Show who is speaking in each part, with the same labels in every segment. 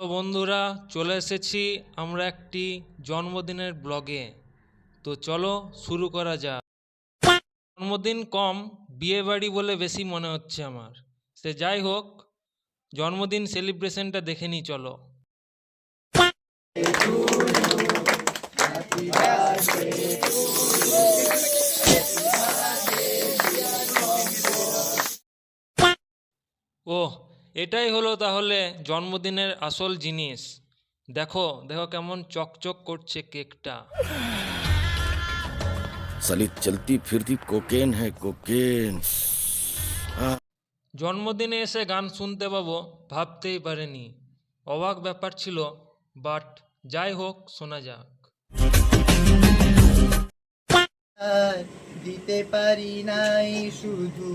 Speaker 1: তো বন্ধুরা, চলে এসেছি আমরা একটি জন্মদিনের ব্লগে। তো চলো শুরু করা যাক। জন্মদিন কম, বিয়ে বাড়ি বলে বেশি মনে হচ্ছে আমার। সে যাই হোক, জন্মদিন সেলিব্রেশনটা দেখে নিই চলো। ওহ, এটাই হলো তাহলে জন্মদিনের আসল জিনিস। দেখো দেখো কেমন চকচক করছে কেকটা।
Speaker 2: साली चलती फिरती कोकेन है कोकेन।
Speaker 1: জন্মদিনে এসে গান শুনতে পাবো ভাবতেই পারিনি। অবাক ব্যাপার ছিল, বাট যাই হোক, শোনা যাক।
Speaker 3: আর দিতে পারি নাই শুধু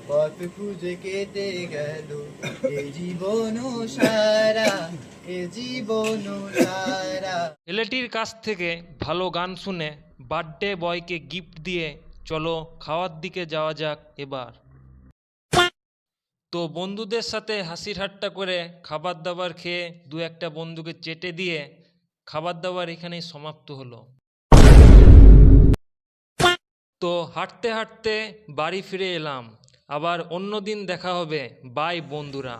Speaker 3: পথ খুঁজে কেটে গেল এ জীবন সারা, এ জীবন সারা।
Speaker 1: ছেলেটির কাছ থেকে ভালো গান শুনে বার্থডে বয়কে গিফট দিয়ে চলো খাওয়ার দিকে যাওয়া যাক এবার। তো বন্ধুদের সাথে হাসি ঠাট্টা করে খাবার দাবার খেয়ে দু একটা বন্ধুকে চেটে দিয়ে খাবার দাবার এখানেই সমাপ্ত হলো। তো হাঁটতে হাঁটতে বাড়ি ফিরে এলাম। আবার অন্য দিন দেখা হবে। বাই বন্ধুরা।